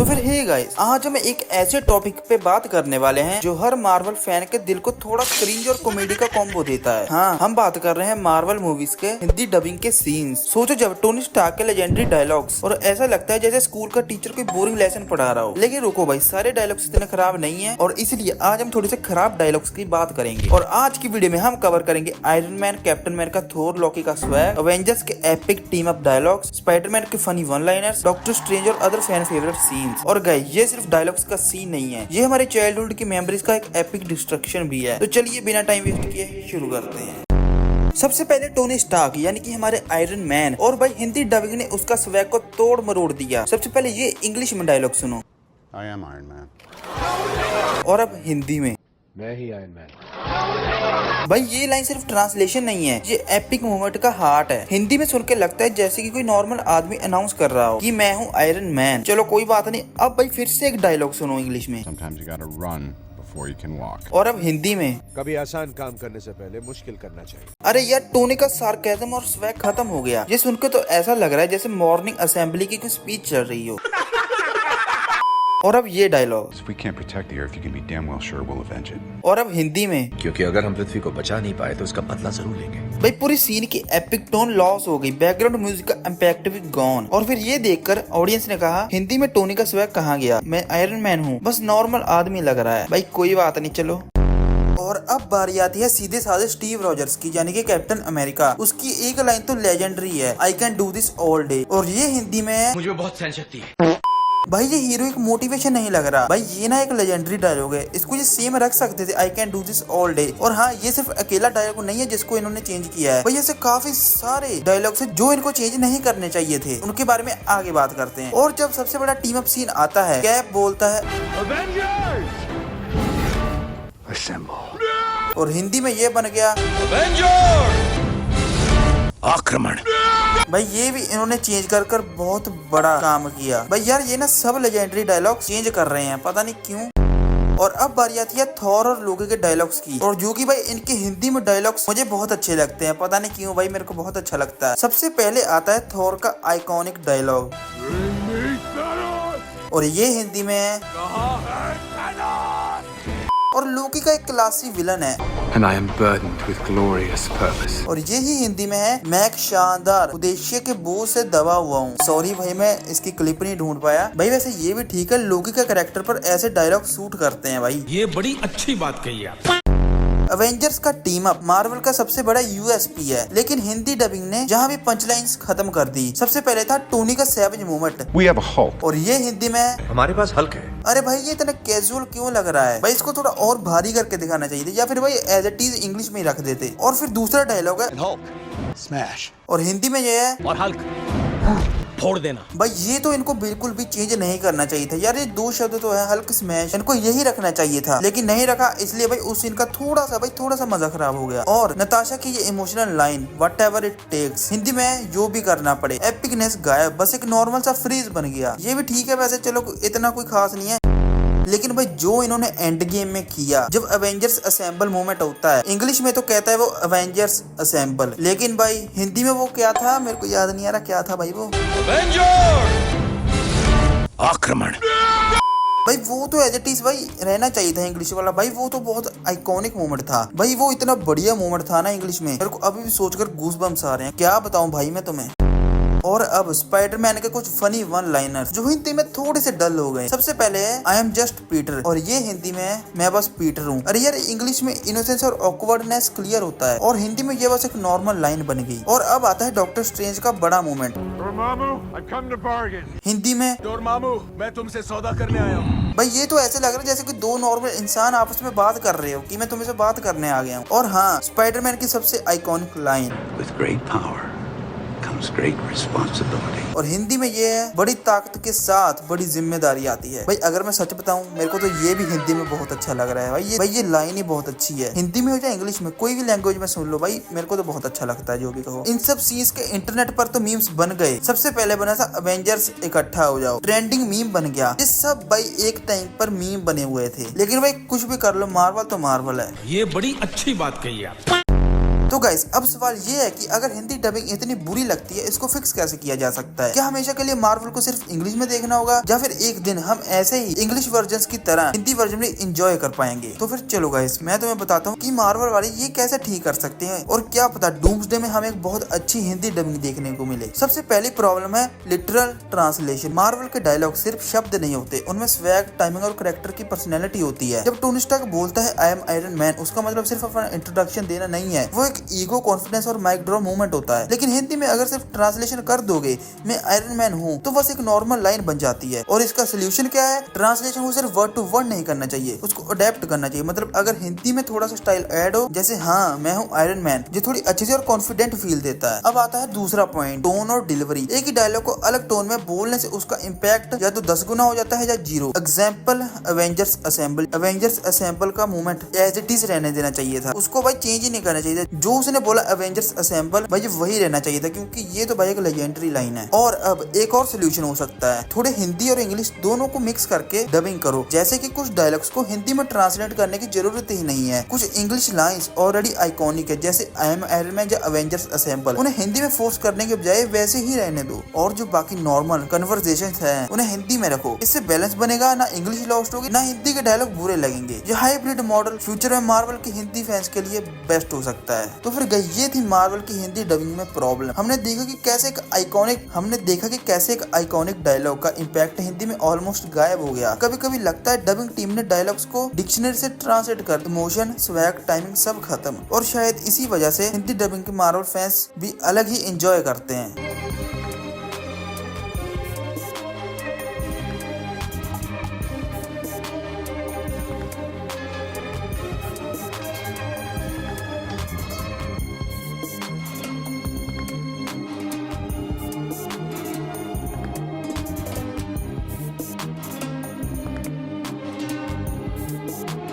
फिर hey guys, आज हम एक ऐसे टॉपिक पे बात करने वाले हैं जो हर मार्वल फैन के दिल को थोड़ा क्रिंज और कॉमेडी का कॉम्बो देता है। हाँ, हम बात कर रहे हैं मार्वल मूवीज के हिंदी डबिंग के सीन्स। सोचो जब टोनी स्टार्क के लेजेंडरी डायलॉग्स और ऐसा लगता है जैसे स्कूल का टीचर कोई बोरिंग लेसन पढ़ा रहा हो। लेकिन रुको भाई, सारे डायलॉग्स इतने खराब नहीं है और इसलिए आज हम थोड़े से खराब डायलॉग्स की बात करेंगे। और आज की वीडियो में हम कवर करेंगे Iron Man, Captain America, Thor, Loki का स्वैग, अवेंजर्स के epic team up dialogues, Spiderman के funny one liners, Doctor Strange और अदर फैन फेवरेट सीन्स। और गाइस, ये सिर्फ डायलॉग्स का सीन नहीं है, ये हमारे चाइल्डहुड की मेमोरीज का एक एपिक डिस्ट्रक्शन भी है। तो चलिए बिना टाइम वेस्ट किए शुरू करते हैं। सबसे पहले टोनी स्टार्क यानी कि हमारे आयरन मैन, और भाई हिंदी डबिंग ने उसका स्वैग को तोड़ मरोड़ दिया। सबसे पहले ये इंग्लिश में डायलॉग सुनो, I am Iron Man। और अब हिंदी में, मैं ही आयरन मैन। भाई ये लाइन सिर्फ ट्रांसलेशन नहीं है, ये एपिक मोमेंट का हार्ट है। हिंदी में सुन के लगता है जैसे कि कोई नॉर्मल आदमी अनाउंस कर रहा हो कि मैं हूँ आयरन मैन। चलो कोई बात नहीं, अब भाई फिर से एक डायलॉग सुनो इंग्लिश में। Sometimes you gotta run before you can walk। और अब हिंदी में, कभी आसान काम करने से पहले मुश्किल करना चाहिए। अरे यार, टोनी का सार्केज्म और स्वैग खत्म हो गया। ये सुनकर तो ऐसा लग रहा है जैसे मॉर्निंग असेंबली की कोई स्पीच चल रही हो। और अब ये dialogue, If we can't protect the Earth, you can be damn well sure we'll avenge it। और अब हिंदी में, क्योंकि अगर हम पृथ्वी को बचा नहीं पाए तो उसका बदला जरूर लेंगे। भाई पूरी सीन की एपिक टोन लॉस हो गई, बैकग्राउंड म्यूजिक का इम्पैक्ट भी गॉन। और फिर ये देखकर ऑडियंस ने कहा हिंदी में टोनी का स्वैग कहाँ गया, मैं आयरन मैन हूँ, बस नॉर्मल आदमी लग रहा है। भाई कोई बात नहीं, चलो। और अब बारी आती है सीधे साधे स्टीव रॉजर्स की, यानी कि कैप्टन अमेरिका। उसकी एक लाइन तो लेजेंडरी है, I can do this all day. और ये हिंदी में है, मुझे बहुत सहन शक्ति है। भाई ये हीरो एक मोटिवेशन नहीं लग रहा, भाई ये ना एक लेजेंडरी डायलॉग है, इसको ये सेम रख सकते थे, I can do this all day. और हाँ, ये सिर्फ अकेला डायलॉग नहीं है जिसको इन्होंने चेंज किया है, भाई ऐसे काफी सारे डायलॉग्स हैं जो इनको चेंज नहीं करने चाहिए थे। उनके बारे में आगे बात करते हैं। और जब सबसे बड़ा टीम अप सीन आता है, कैप बोलता है Assemble। और हिंदी में ये बन गया आक्रमण। भाई ये भी इन्होंने चेंज कर बहुत बड़ा काम किया। भाई यार ये ना सब लेजेंडरी डायलॉग चेंज कर रहे हैं, पता नहीं क्यों। और अब बारी आती है थॉर और लोकी के डायलॉग्स की, और जो कि भाई इनके हिंदी में डायलॉग्स मुझे बहुत अच्छे लगते हैं, पता नहीं क्यों भाई मेरे को बहुत अच्छा लगता है। सबसे पहले आता है थॉर का आइकॉनिक डायलॉग, और ये हिंदी में है, और लोकी का एक क्लासी विलन है, And I am burdened with glorious purpose। और ये ही हिंदी में है, मैं एक शानदार उद्देश्य के बोझ से दबा हुआ हूँ। सॉरी भाई मैं इसकी क्लिप नहीं ढूंढ पाया। भाई वैसे ये भी ठीक है, लोकी का कैरेक्टर पर ऐसे डायलॉग सूट करते हैं भाई। ये बड़ी अच्छी बात कही आप। अवेंजर्स का टीम अप मार्वल का सबसे बड़ा यूएसपी है, लेकिन हिंदी डबिंग ने जहाँ भी पंचलाइंस खत्म कर दी। सबसे पहले था टोनी का savage moment, We have a Hulk। और ये हिंदी में, हमारे पास हल्क है। अरे भाई ये इतना कैजुअल क्यों लग रहा है, भाई इसको थोड़ा और भारी करके दिखाना चाहिए था, या फिर भाई एज इट इज इंग्लिश में ही रख देते। और फिर दूसरा डायलॉग है Smash। और हिंदी में ये है, और हल्क फोड़ देना। भाई ये तो इनको बिल्कुल भी चेंज नहीं करना चाहिए था यार, ये दो शब्द तो है, हल्क स्मैश, इनको यही रखना चाहिए था, लेकिन नहीं रखा, इसलिए भाई उस सीन का थोड़ा सा मजा खराब हो गया। और नताशा की ये emotional line whatever it takes, Hindi में जो भी करना पड़े, एपिकनेस गायब, बस एक नॉर्मल सा फ्रीज बन गया। ये भी ठीक है वैसे, चलो इतना कोई खास नहीं है। लेकिन भाई जो इन्होंने एंड गेम में किया, जब अवेंजर्स असेंबल मोमेंट होता है, इंग्लिश में तो कहता है वो अवेंजर्स असेंबल, लेकिन भाई हिंदी में वो क्या था मेरे को याद नहीं आ रहा, क्या था भाई वो, आक्रमण। भाई वो तो एज इट इज भाई रहना चाहिए था इंग्लिश वाला। भाई वो तो बहुत आइकॉनिक मोमेंट था, भाई वो इतना बढ़िया मोमेंट था ना इंग्लिश में, मेरे को अभी भी सोचकर गूज़बम्स आ रहे हैं, क्या बताऊं भाई मैं तुम्हें। और अब स्पाइडरमैन के कुछ फनी वन लाइनर्स जो हिंदी में थोड़े से डल हो गए। सबसे पहले है आई एम जस्ट पीटर, और ये हिंदी में है मैं बस पीटर हूँ। अरे यार इंग्लिश में इनोसेंस और ऑकवर्डनेस क्लियर होता है, और हिंदी में ये बस एक नॉर्मल लाइन बन गई। और अब आता है डॉक्टर स्ट्रेंज का बड़ा मोमेंट, हिंदी में डोरमामू, मैं तुमसे सौदा करने आया हूँ। भाई ये तो ऐसे लग रहा है जैसे कि दो नॉर्मल इंसान आपस में बात कर रहे हो कि मैं तुमसे बात करने आ गया हूँ। और हाँ, स्पाइडरमैन की सबसे iconic line, With great power comes great responsibility। और हिंदी में ये है, बड़ी ताकत के साथ बड़ी जिम्मेदारी आती है। भाई अगर मैं सच बताऊं, मेरे को तो ये भी हिंदी में बहुत अच्छा लग रहा है भाई ये लाइन ही बहुत अच्छी है। हिंदी में हो चाहे इंग्लिश में, कोई भी लैंग्वेज में सुन लो भाई, मेरे को तो बहुत अच्छा लगता है जो भी कहो। इन सब सीन्स के इंटरनेट पर तो मीम्स बन गए। सबसे पहले बना था अवेंजर्स इकट्ठा हो जाओ, ट्रेंडिंग मीम बन गया। ये सब भाई एक टाइम पर मीम बने हुए थे, लेकिन भाई कुछ भी कर लो, मार्वल तो मार्वल है। ये बड़ी अच्छी बात कही आप। तो गाइस अब सवाल ये है कि अगर हिंदी डबिंग इतनी बुरी लगती है, इसको फिक्स कैसे किया जा सकता है? क्या हमेशा के लिए मार्वल को सिर्फ इंग्लिश में देखना होगा, या फिर एक दिन हम ऐसे ही इंग्लिश वर्जन की तरह हिंदी वर्जन में एंजॉय कर पाएंगे? तो फिर चलो गाइस मैं तुम्हें बताता हूँ कि मार्वल वाले ये कैसे ठीक कर सकते हैं, और क्या पता डूम्सडे में हमें एक बहुत अच्छी हिंदी डबिंग देखने को मिले। सबसे पहली प्रॉब्लम है लिटरल ट्रांसलेशन। मार्वल के डायलॉग सिर्फ शब्द नहीं होते, उनमें स्वैग, टाइमिंग और कैरेक्टर की पर्सनैलिटी होती है। जब टोनी स्टार्क बोलता है आई एम आयरन मैन, उसका मतलब सिर्फ अपना इंट्रोडक्शन देना नहीं है, वो एक ईगो, कॉन्फिडेंस और माइक ड्रॉप मूवमेंट होता है। लेकिन हिंदी में अगर सिर्फ ट्रांसलेशन कर दोगे मैं आयरन मैन हूँ, तो बस एक नॉर्मल लाइन बन जाती है। और इसका सोल्यूशन क्या है? ट्रांसलेशन को सिर्फ वर्ड टू वर्ड नहीं करना चाहिए, उसको अडेप्ट करना चाहिए। मतलब अगर हिंदी में थोड़ा सा स्टाइल ऐड हो, जैसे हाँ मैं हूँ आयरन मैन, जो थोड़ी अच्छे से और कॉन्फिडेंट फील देता है। अब आता है दूसरा पॉइंट, टोन और डिलीवरी। एक ही डायलॉग को अलग टोन में बोलने से उसका इम्पैक्ट या तो 10 गुना हो जाता है या 0। Example Avengers assemble. Avengers assemble का मूवमेंट एज इट इज रहने देना चाहिए था, उसको भाई चेंज ही नहीं करना चाहिए था। जो उसने बोला एवेंजर्स असेंबल, भाई वही रहना चाहिए था, क्योंकि ये तो भाई एक लेजेंडरी लाइन है। और अब एक और सोल्यूशन हो सकता है, थोड़े हिंदी और इंग्लिश दोनों को मिक्स करके डबिंग करो। जैसे कि कुछ डायलॉग्स को हिंदी में ट्रांसलेट करने की जरूरत ही नहीं है। कुछ इंग्लिश लाइंस ऑलरेडी आइकॉनिक है, जैसे आई एम आयरन मैन या एवेंजर्स असेंबल, उन्हें हिंदी में फोर्स करने के बजाय वैसे ही रहने दो। और जो बाकी नॉर्मल कन्वर्सेशंस हैं उन्हें हिंदी में रखो। इससे बैलेंस बनेगा, ना इंग्लिश लॉस्ट होगी ना हिंदी के डायलॉग बुरे लगेंगे। ये हाइब्रिड मॉडल फ्यूचर में मार्वल की हिंदी फैंस के लिए बेस्ट हो सकता है। तो फिर ये थी मार्वल की हिंदी डबिंग में प्रॉब्लम। हमने देखा कि कैसे एक आइकॉनिक डायलॉग का इम्पैक्ट हिंदी में ऑलमोस्ट गायब हो गया। कभी कभी लगता है डबिंग टीम ने डायलॉग्स को डिक्शनरी से ट्रांसलेट कर, इमोशन, स्वैग, टाइमिंग सब खत्म। और शायद इसी वजह से हिंदी डबिंग के मार्वल फैंस भी अलग ही एंजॉय करते हैं।